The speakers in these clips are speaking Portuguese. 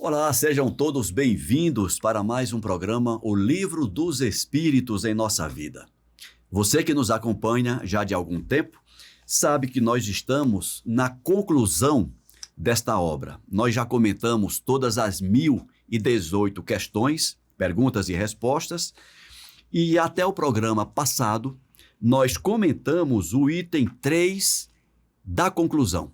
Olá, sejam todos bem-vindos para mais um programa, O Livro dos Espíritos em Nossa Vida. Você que nos acompanha já de algum tempo, sabe que nós estamos na conclusão desta obra. Nós já comentamos todas as 1018 questões, perguntas e respostas, e até o programa passado, nós comentamos o item 3 da conclusão.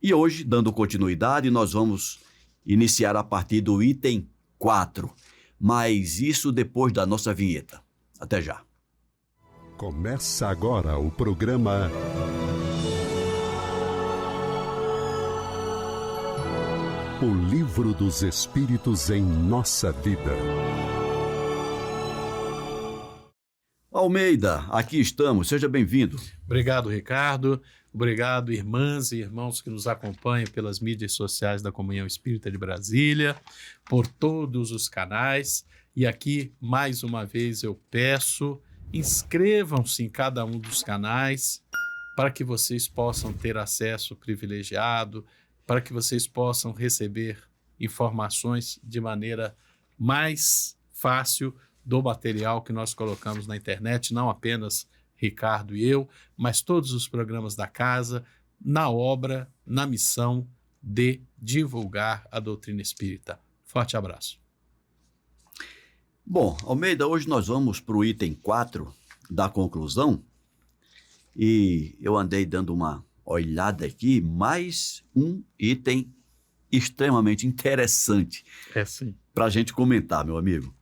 E hoje, dando continuidade, nós vamos iniciar a partir do item 4, mas isso depois da nossa vinheta. Até já. Começa agora o programa O Livro dos Espíritos em Nossa Vida. Almeida, aqui estamos, seja bem-vindo. Obrigado, Ricardo. Obrigado, irmãs e irmãos que nos acompanham pelas mídias sociais da Comunhão Espírita de Brasília, por todos os canais. E aqui, mais uma vez, eu peço, inscrevam-se em cada um dos canais para que vocês possam ter acesso privilegiado, para que vocês possam receber informações de maneira mais fácil do material que nós colocamos na internet, não apenas Ricardo e eu, mas todos os programas da casa, na obra, na missão de divulgar a doutrina espírita. Forte abraço. Bom, Almeida, hoje nós vamos para o item 4 da conclusão e eu andei dando uma olhada aqui, mais um item extremamente interessante para a gente comentar, meu amigo.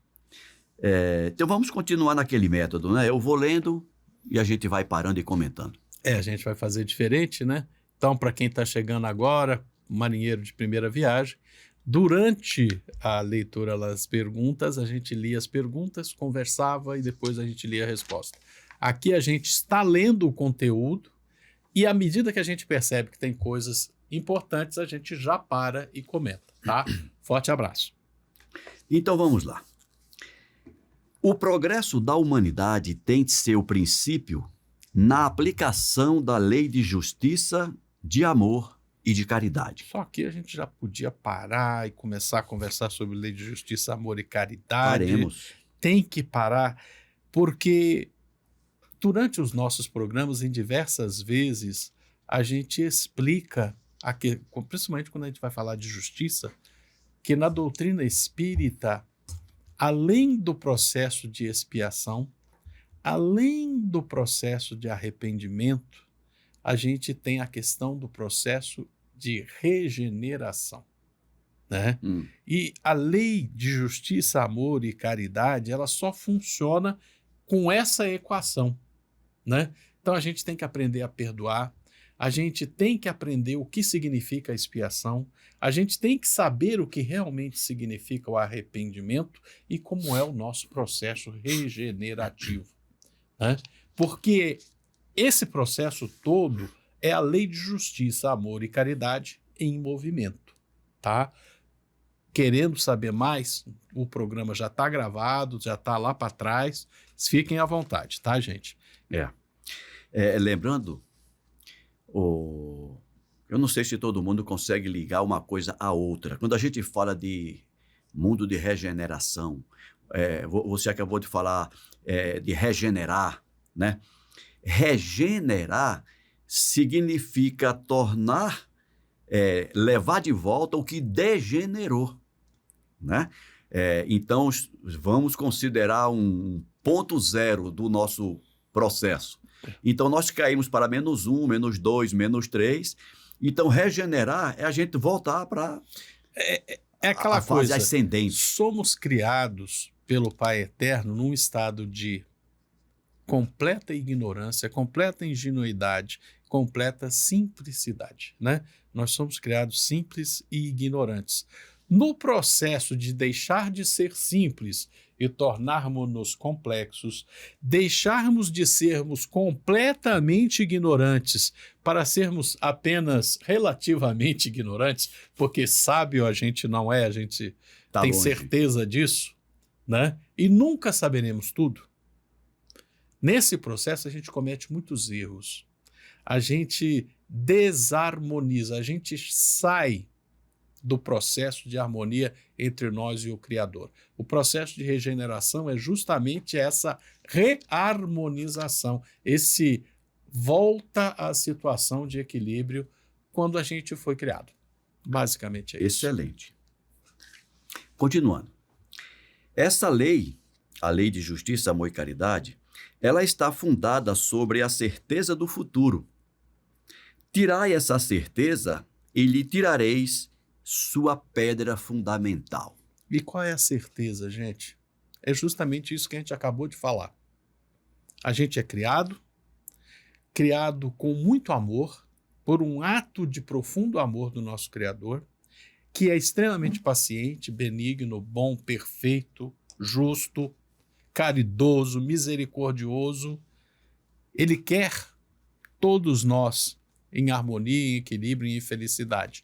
Então vamos continuar naquele método, né? Eu vou lendo e a gente vai parando e comentando. A gente vai fazer diferente, né? Então, para quem está chegando agora, marinheiro de primeira viagem, durante a leitura das perguntas, a gente lia as perguntas, conversava e depois a gente lia a resposta. Aqui a gente está lendo o conteúdo e à medida que a gente percebe que tem coisas importantes, a gente já para e comenta, tá? Forte abraço. Então vamos lá. O progresso da humanidade tem de seu princípio na aplicação da lei de justiça, de amor e de caridade. Só que a gente já podia parar e começar a conversar sobre lei de justiça, amor e caridade. Paremos. Tem que parar, porque durante os nossos programas, em diversas vezes, a gente explica, principalmente quando a gente vai falar de justiça, que na doutrina espírita, além do processo de expiação, além do processo de arrependimento, a gente tem a questão do processo de regeneração, né? E a lei de justiça, amor e caridade, ela só funciona com essa equação, né? Então a gente tem que aprender a perdoar, a gente tem que aprender o que significa a expiação, a gente tem que saber o que realmente significa o arrependimento e como é o nosso processo regenerativo, né? Porque esse processo todo é a lei de justiça, amor e caridade em movimento, tá? Querendo saber mais, o programa já está gravado, já está lá para trás, fiquem à vontade, tá, gente? Lembrando, eu não sei se todo mundo consegue ligar uma coisa à outra. Quando a gente fala de mundo de regeneração, você acabou de falar de regenerar, né? Regenerar significa tornar, levar de volta o que degenerou, né? Então, vamos considerar um ponto zero do nosso processo. Então, nós caímos para -1, -2, -3. Então, regenerar é a gente voltar para aquela fase coisa ascendente. Somos criados pelo Pai Eterno num estado de completa ignorância, completa ingenuidade, completa simplicidade, né? Nós somos criados simples e ignorantes. No processo de deixar de ser simples e tornarmos-nos complexos, deixarmos de sermos completamente ignorantes para sermos apenas relativamente ignorantes, porque sábio a gente não é, a gente tem longe. certeza disso, né? E nunca saberemos tudo. Nesse processo a gente comete muitos erros. A gente desarmoniza, a gente sai do processo de harmonia entre nós e o Criador. O processo de regeneração é justamente essa reharmonização, esse volta à situação de equilíbrio quando a gente foi criado. Basicamente é isso. Excelente. Continuando. Essa lei, a lei de justiça, amor e caridade, ela está fundada sobre a certeza do futuro. Tirai essa certeza e lhe tirareis sua pedra fundamental. E qual é a certeza, gente? É justamente isso que a gente acabou de falar. A gente é criado com muito amor, por um ato de profundo amor do nosso Criador, que é extremamente paciente, benigno, bom, perfeito, justo, caridoso, misericordioso. Ele quer todos nós em harmonia, em equilíbrio e em felicidade.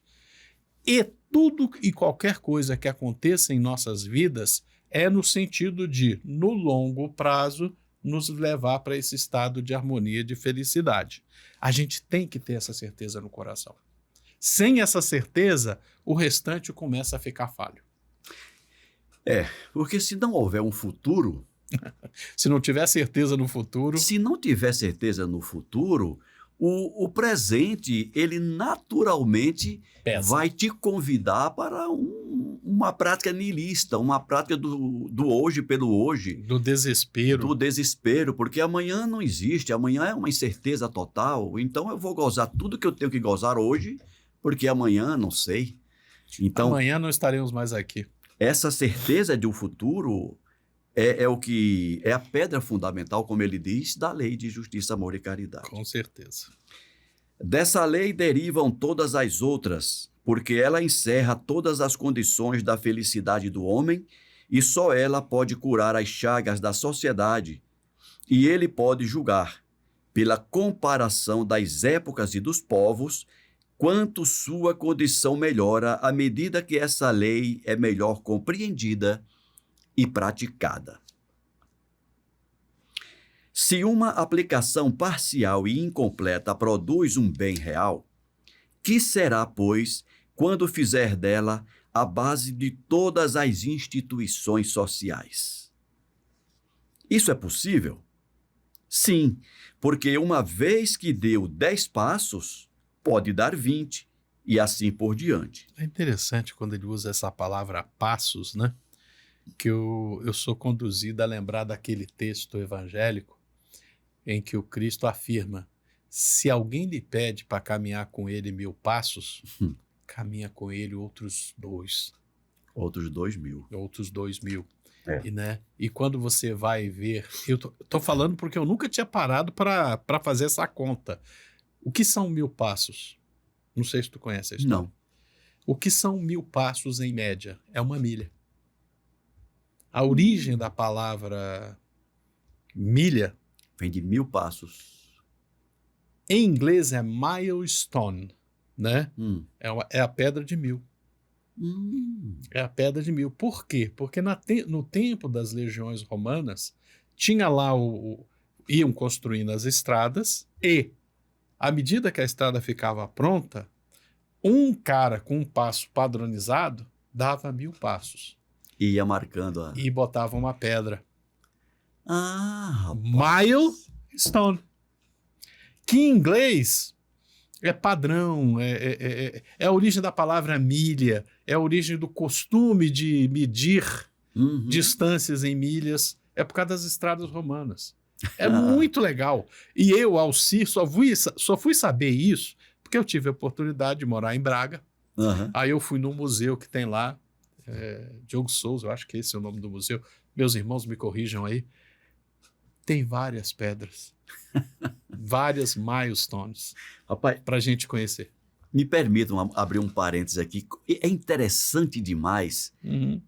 E tudo e qualquer coisa que aconteça em nossas vidas é no sentido de, no longo prazo, nos levar para esse estado de harmonia, de felicidade. A gente tem que ter essa certeza no coração. Sem essa certeza, o restante começa a ficar falho. Porque se não houver um futuro, Se não tiver certeza no futuro, se não tiver certeza no futuro, o presente, ele naturalmente pesa. vai te convidar para uma prática nihilista, uma prática do hoje pelo hoje, Do desespero. do desespero, porque amanhã não existe, amanhã é uma incerteza total, então eu vou gozar tudo que eu tenho que gozar hoje, porque amanhã não sei. Então, Amanhã não estaremos mais aqui. essa certeza de um futuro é o que é a pedra fundamental, como ele diz, da lei de justiça, amor e caridade. Com certeza. Dessa lei derivam todas as outras, porque ela encerra todas as condições da felicidade do homem e só ela pode curar as chagas da sociedade, e ele pode julgar, pela comparação das épocas e dos povos, quanto sua condição melhora à medida que essa lei é melhor compreendida e praticada. Se uma aplicação parcial e incompleta produz um bem real, que será, pois, quando fizer dela a base de todas as instituições sociais? Isso é possível? Sim, porque uma vez que deu 10 passos, pode dar 20 e assim por diante. É interessante quando ele usa essa palavra passos, né? Que eu sou conduzido a lembrar daquele texto evangélico em que o Cristo afirma: se alguém lhe pede para caminhar com ele 1000 passos, caminha com ele outros 2. Outros 2000. Outros 2000. É. E quando você vai ver... Eu tô falando porque eu nunca tinha parado para fazer essa conta. O que são 1000 passos? Não sei se tu conhece a história. Não. O que são 1000 passos em média? É uma milha. A origem da palavra milha, Vem de 1000 passos. em inglês, é milestone, né? É a pedra de 1000. É a pedra de 1000. Por quê? Porque no tempo das legiões romanas, tinha lá iam construindo as estradas e, à medida que a estrada ficava pronta, um cara com um passo padronizado dava 1000 passos. E ia marcando a... E botava uma pedra. rapaz. Milestone. Que em inglês é padrão, é a origem da palavra milha, é a origem do costume de medir distâncias em milhas, é por causa das estradas romanas. É muito legal. E eu, Alcir, só fui saber isso porque eu tive a oportunidade de morar em Braga. Aí eu fui num museu que tem lá, Diogo Souza, eu acho que esse é o nome do museu. Meus irmãos me corrijam aí. Tem várias pedras, várias milestones para a gente conhecer. Me permitam abrir um parênteses aqui. É interessante demais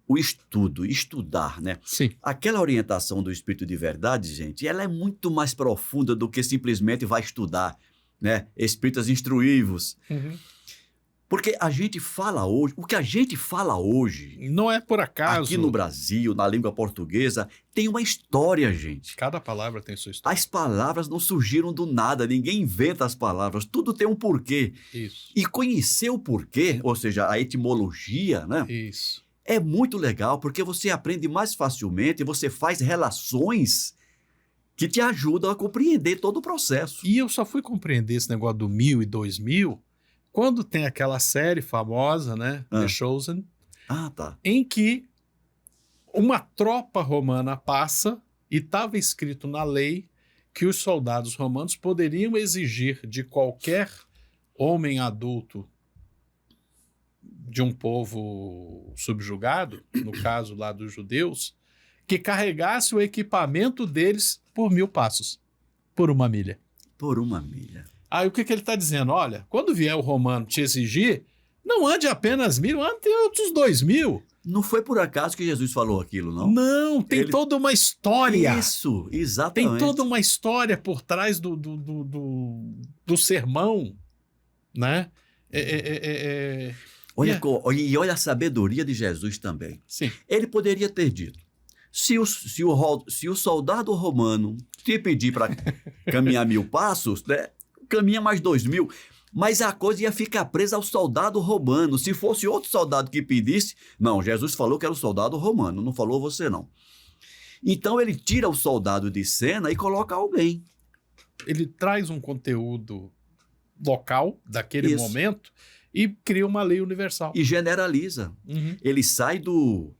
o estudar, né? Sim. Aquela orientação do Espírito de Verdade, gente, ela é muito mais profunda do que simplesmente vai estudar, né? Espíritas instruí-vos. Porque a gente fala hoje, o que a gente fala hoje, Não é por acaso. aqui no Brasil, na língua portuguesa, tem uma história, gente. Cada palavra tem sua história. As palavras não surgiram do nada, ninguém inventa as palavras, tudo tem um porquê. Isso. E conhecer o porquê, ou seja, a etimologia, né, Isso. é muito legal, porque você aprende mais facilmente, você faz relações que te ajudam a compreender todo o processo. E eu só fui compreender esse negócio do 1000 e 2000 quando tem aquela série famosa, né, The Chosen, Ah, tá. em que uma tropa romana passa e estava escrito na lei que os soldados romanos poderiam exigir de qualquer homem adulto de um povo subjugado, no caso lá dos judeus, que carregasse o equipamento deles por 1000 passos, por 1 milha. Por 1 milha. Aí o que ele está dizendo? Olha, quando vier o romano te exigir, não ande apenas 1000, ande outros 2000. Não foi por acaso que Jesus falou aquilo, não? Não, tem Ele- toda uma história. Isso, Tem exatamente. toda uma história por trás do sermão, né? Olha, Yeah. e olha a sabedoria de Jesus também. Sim, Ele poderia ter dito, se o soldado romano te pedir para caminhar 1000 passos, né, caminha mais 2000, mas a coisa ia ficar presa ao soldado romano. Se fosse outro soldado que pedisse, não, Jesus falou que era o soldado romano, não falou você não. Então ele tira o soldado de cena e coloca alguém. ele traz um conteúdo local daquele Isso. momento e cria uma lei universal. E generaliza. Uhum. Ele sai do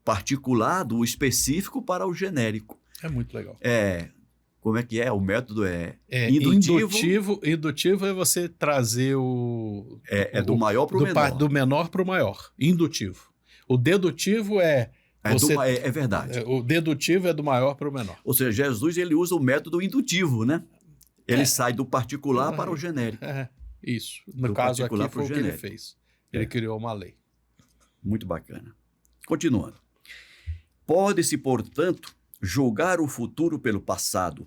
particular, do específico para o genérico. É muito legal. Como é que é? O método é Indutivo. Indutivo é você trazer do maior para o menor. do menor para o maior. Indutivo. O dedutivo é verdade. o dedutivo é do maior para o menor. Ou seja, Jesus ele usa o método indutivo, né? Ele sai do particular para o genérico. Isso. No Do caso aqui particular foi o pro que ele genérico. fez. Ele criou uma lei. Muito bacana. Continuando. Pode-se, portanto, julgar o futuro pelo passado.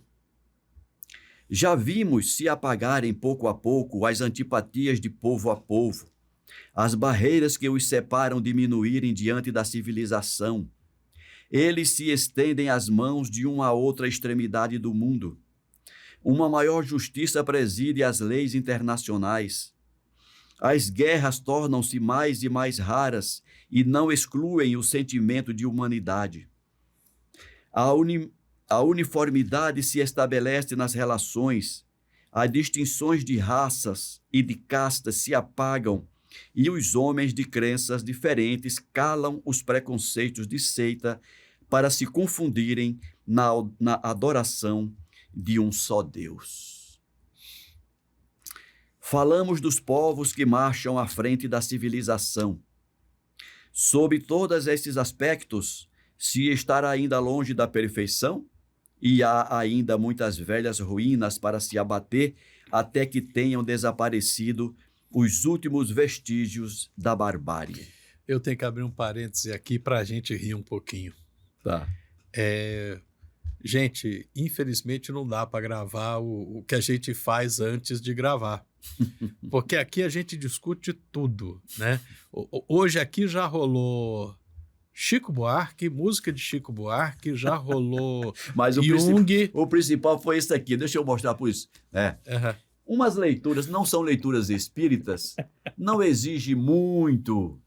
Já vimos se apagarem pouco a pouco as antipatias de povo a povo, as barreiras que os separam diminuírem diante da civilização. Eles se estendem as mãos de uma a outra extremidade do mundo. Uma maior justiça preside as leis internacionais. As guerras tornam-se mais e mais raras e não excluem o sentimento de humanidade. A uniformidade se estabelece nas relações, as distinções de raças e de castas se apagam e os homens de crenças diferentes calam os preconceitos de seita para se confundirem na adoração de um só Deus. Falamos dos povos que marcham à frente da civilização. Sob todos esses aspectos, se estar ainda longe da perfeição, e há ainda muitas velhas ruínas para se abater até que tenham desaparecido os últimos vestígios da barbárie. Eu tenho que abrir um parêntese aqui para a gente rir um pouquinho. Tá. Gente, infelizmente não dá para gravar o que a gente faz antes de gravar. Porque aqui a gente discute tudo, né? Hoje aqui já rolou Chico Buarque, música de Chico Buarque, já rolou Mas Jung. o principal foi esse aqui, deixa eu mostrar por isso. Umas leituras, não são leituras espíritas, não exige muito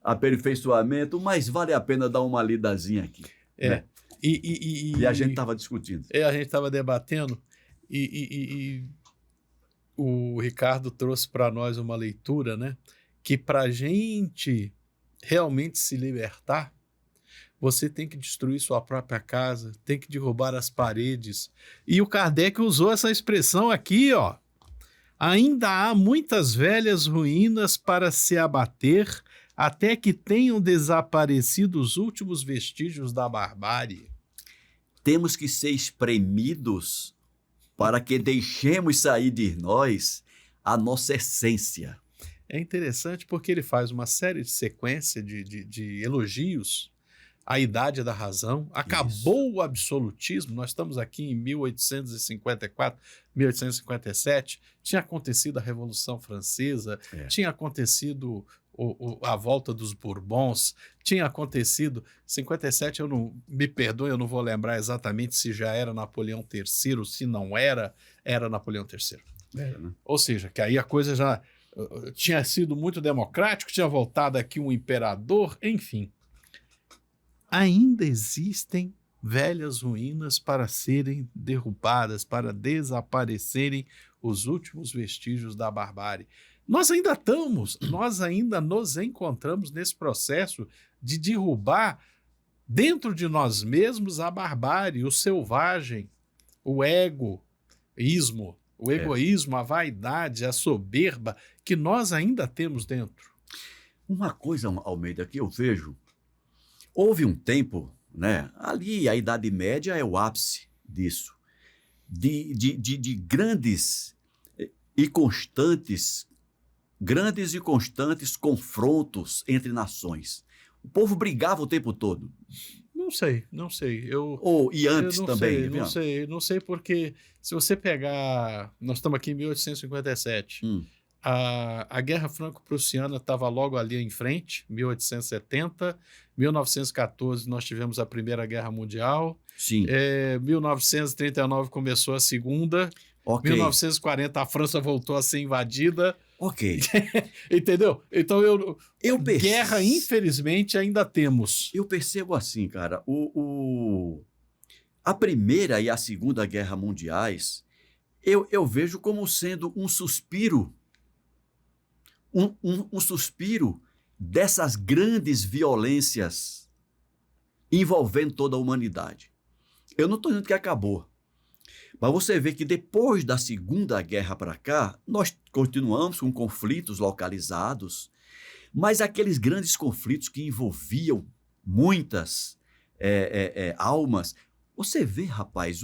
aperfeiçoamento, mas vale a pena dar uma lidazinha aqui. Né? E a gente estava discutindo. A gente estava debatendo e o Ricardo trouxe para nós uma leitura, né? Que para a gente realmente se libertar, você tem que destruir sua própria casa, tem que derrubar as paredes. E o Kardec usou essa expressão aqui, ó. Ainda há muitas velhas ruínas para se abater até que tenham desaparecido os últimos vestígios da barbárie. Temos que ser espremidos para que deixemos sair de nós a nossa essência. É interessante porque ele faz uma série de sequência de elogios a idade da razão, acabou o absolutismo. Nós estamos aqui em 1854, 1857, tinha acontecido a Revolução Francesa, tinha acontecido a volta dos Bourbons, tinha acontecido 57, me perdoe, eu não vou lembrar exatamente se já era Napoleão III, se não era Napoleão III. Né? Ou seja, que aí a coisa já tinha sido muito democrático, tinha voltado aqui um imperador, enfim. Ainda existem velhas ruínas para serem derrubadas, para desaparecerem os últimos vestígios da barbárie. Nós ainda nos encontramos nesse processo de derrubar dentro de nós mesmos a barbárie, o selvagem, o egoísmo, a vaidade, a soberba que nós ainda temos dentro. Uma coisa, Almeida, que eu vejo, houve um tempo, né? Ali a Idade Média é o ápice disso, de grandes e constantes confrontos entre nações. O povo brigava o tempo todo. Não sei. E antes também. Não sei porque se você pegar, nós estamos aqui em 1857, a Guerra Franco-Prussiana estava logo ali em frente, 1870, 1914 nós tivemos a Primeira Guerra Mundial, Sim. 1939 começou a Segunda, Okay. 1940 a França voltou a ser invadida. Ok. Entendeu? Então percebo, guerra, infelizmente, ainda temos. Eu percebo assim, cara, a Primeira e a Segunda Guerra Mundiais, eu vejo como sendo um suspiro, um suspiro dessas grandes violências envolvendo toda a humanidade. Eu não estou dizendo que acabou. Mas você vê que depois da Segunda Guerra para cá, nós continuamos com conflitos localizados, mas aqueles grandes conflitos que envolviam muitas almas. Você vê, rapaz,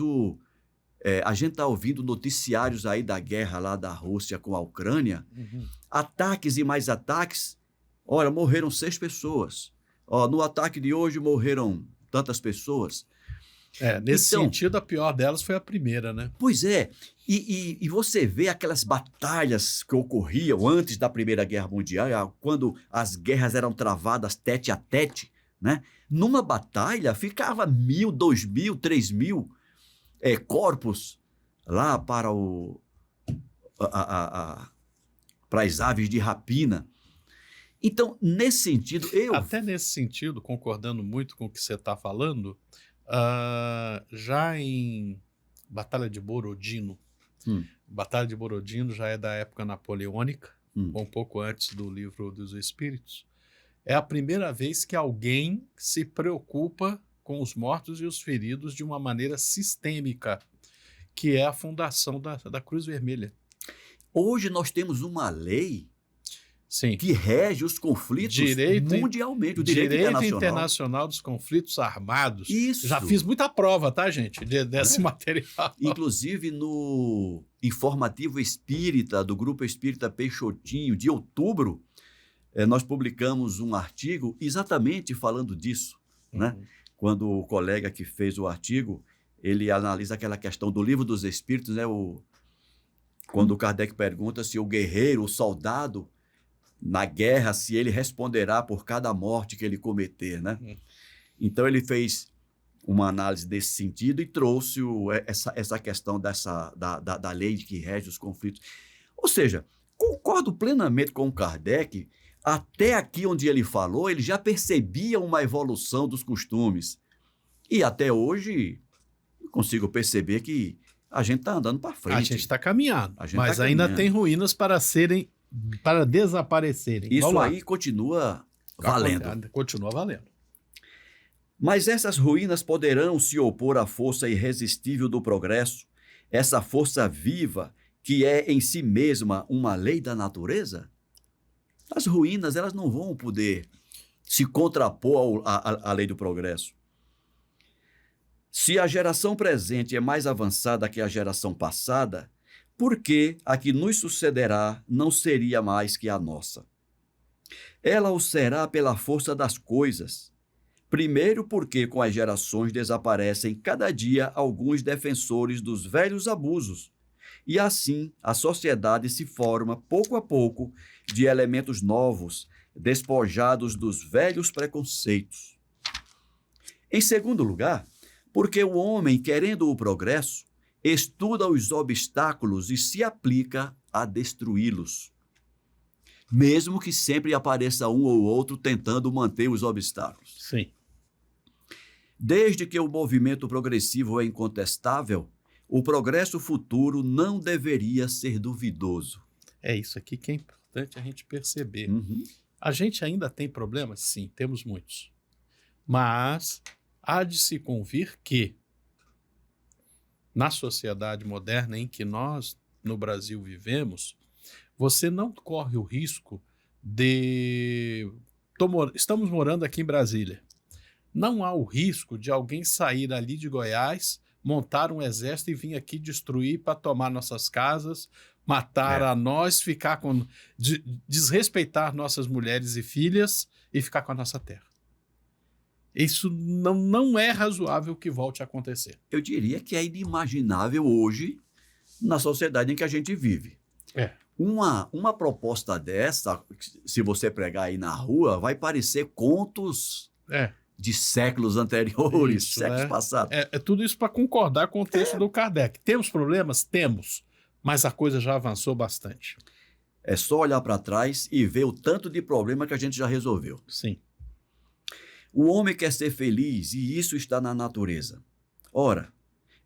a gente está ouvindo noticiários aí da guerra lá da Rússia com a Ucrânia, ataques e mais ataques. Olha, morreram 6 pessoas. No ataque de hoje morreram tantas pessoas. Nesse sentido, a pior delas foi a primeira, né? Pois é, e você vê aquelas batalhas que ocorriam antes da Primeira Guerra Mundial, quando as guerras eram travadas tete a tete, né? Numa batalha ficava 1.000, 2.000, 3.000 corpos lá para para as aves de rapina. Então, nesse sentido, Até nesse sentido, concordando muito com o que você está falando, já em Batalha de Borodino, Batalha de Borodino já é da época napoleônica, um pouco antes do Livro dos Espíritos, é a primeira vez que alguém se preocupa com os mortos e os feridos de uma maneira sistêmica, que é a fundação da Cruz Vermelha. Hoje nós temos uma lei Sim. que rege os conflitos mundialmente, o direito internacional dos conflitos armados. Isso. Já fiz muita prova, tá, gente, desse material. Inclusive no Informativo Espírita, do Grupo Espírita Peixotinho, de outubro, nós publicamos um artigo exatamente falando disso, né? Quando o colega que fez o artigo, ele analisa aquela questão do Livro dos Espíritos, né? Quando o Kardec pergunta se o guerreiro, o soldado, na guerra, se ele responderá por cada morte que ele cometer, né? Então, ele fez uma análise desse sentido e trouxe essa questão da lei que rege os conflitos. Ou seja, concordo plenamente com o Kardec, até aqui onde ele falou, ele já percebia uma evolução dos costumes. E até hoje, consigo perceber que a gente está andando para frente. A gente está caminhando, mas ainda tem ruínas para desaparecerem. Isso aí continua valendo. Continua valendo. Mas essas ruínas poderão se opor à força irresistível do progresso, essa força viva que é em si mesma uma lei da natureza? As ruínas, elas não vão poder se contrapor à lei do progresso. Se a geração presente é mais avançada que a geração passada, por que a que nos sucederá não seria mais que a nossa? Ela o será pela força das coisas, Primeiro, porque com as gerações desaparecem cada dia alguns defensores dos velhos abusos. E assim, a sociedade se forma, pouco a pouco, de elementos novos, despojados dos velhos preconceitos. Em segundo lugar, porque o homem, querendo o progresso, estuda os obstáculos e se aplica a destruí-los, mesmo que sempre apareça um ou outro tentando manter os obstáculos. Sim. Desde que o movimento progressivo é incontestável, o progresso futuro não deveria ser duvidoso. É isso aqui que é importante a gente perceber. Uhum. A gente ainda tem problemas? Sim, temos muitos. Mas há de se convir que, na sociedade moderna em que nós, no Brasil, vivemos, você não corre o risco de... Estamos morando aqui em Brasília. Não há o risco de alguém sair ali de Goiás, montar um exército e vir aqui destruir para tomar nossas casas, matar a nós, ficar com... desrespeitar nossas mulheres e filhas e ficar com a nossa terra. Isso não é razoável que volte a acontecer. Eu diria que é inimaginável hoje na sociedade em que a gente vive. É. Uma proposta dessa, se você pregar aí na rua, vai parecer contos de séculos anteriores, Isso, séculos né? passados. É tudo isso para concordar com o texto do Kardec. Temos problemas? Temos. Mas a coisa já avançou bastante. É só olhar para trás e ver o tanto de problema que a gente já resolveu. Sim. O homem quer ser feliz e isso está na natureza. Ora,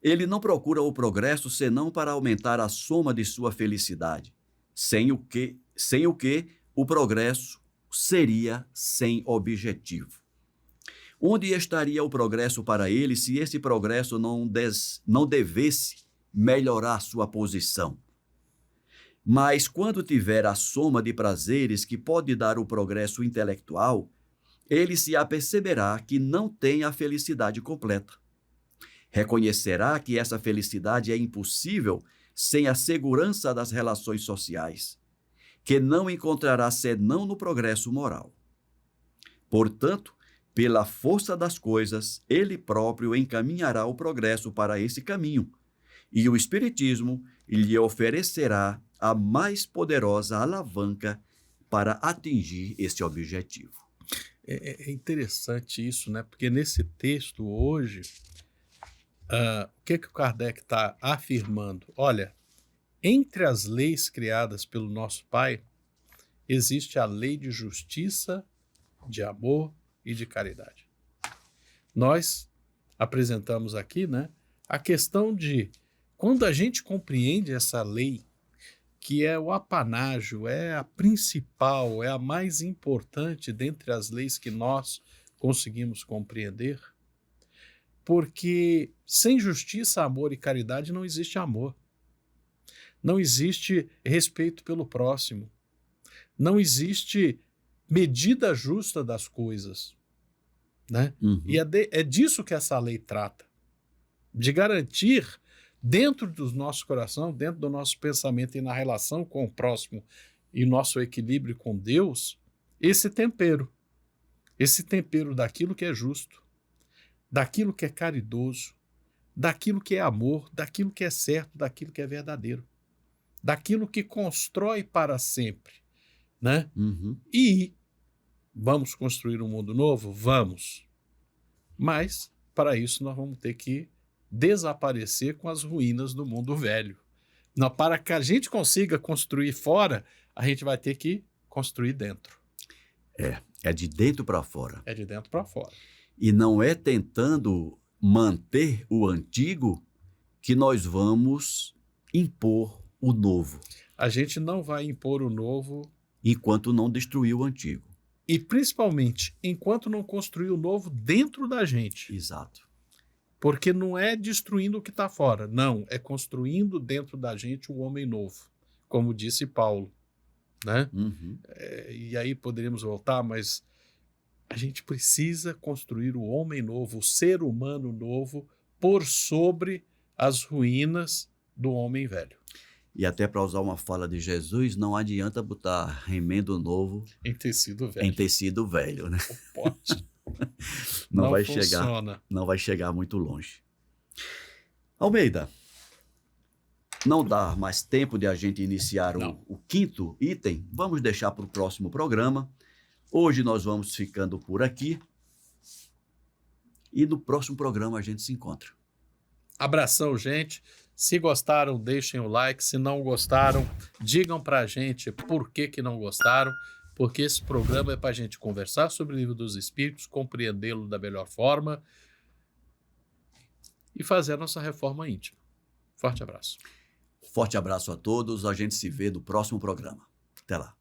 ele não procura o progresso senão para aumentar a soma de sua felicidade, sem o que o progresso seria sem objetivo. Onde estaria o progresso para ele se esse progresso não devesse melhorar sua posição? Mas quando tiver a soma de prazeres que pode dar o progresso intelectual, ele se aperceberá que não tem a felicidade completa. Reconhecerá que essa felicidade é impossível sem a segurança das relações sociais, que não encontrará senão no progresso moral. Portanto, pela força das coisas, ele próprio encaminhará o progresso para esse caminho, e o Espiritismo lhe oferecerá a mais poderosa alavanca para atingir esse objetivo. É interessante isso, né? Porque nesse texto hoje, o que o Kardec está afirmando? Olha, entre as leis criadas pelo nosso Pai, existe a lei de justiça, de amor e de caridade. Nós apresentamos aqui, né, a questão de quando a gente compreende essa lei, que é o apanágio, é a principal, é a mais importante dentre as leis que nós conseguimos compreender, porque sem justiça, amor e caridade não existe amor. Não existe respeito pelo próximo. Não existe medida justa das coisas. Né? Uhum. E é disso que essa lei trata. De garantir dentro do nosso coração, dentro do nosso pensamento e na relação com o próximo e nosso equilíbrio com Deus, esse tempero daquilo que é justo, daquilo que é caridoso, daquilo que é amor, daquilo que é certo, daquilo que é verdadeiro, daquilo que constrói para sempre, né? Uhum. E vamos construir um mundo novo? Vamos. Mas, para isso, nós vamos ter que desaparecer com as ruínas do mundo velho. Não, para que a gente consiga construir fora, a gente vai ter que construir dentro. É de dentro para fora. É de dentro para fora. E não é tentando manter o antigo que nós vamos impor o novo. A gente não vai impor o novo enquanto não destruir o antigo. E, principalmente, enquanto não construir o novo dentro da gente. Exato. Porque não é destruindo o que está fora. Não, é construindo dentro da gente um homem novo. Como disse Paulo. Né? Uhum. E aí poderíamos voltar, mas a gente precisa construir o homem novo, o ser humano novo, por sobre as ruínas do homem velho. E até para usar uma fala de Jesus, não adianta botar remendo novo em tecido velho. Em tecido velho, né? Pode. Não vai funciona. não vai chegar muito longe. Almeida, não dá mais tempo de a gente iniciar Não. o quinto item. Vamos deixar para o próximo programa. Hoje nós vamos ficando por aqui. E no próximo programa a gente se encontra. Abração, gente. Se gostaram, deixem o like. Se não gostaram, digam pra gente por que não gostaram, porque esse programa é pra gente conversar sobre o Livro dos Espíritos, compreendê-lo da melhor forma e fazer a nossa reforma íntima. Forte abraço. Forte abraço a todos. A gente se vê no próximo programa. Até lá.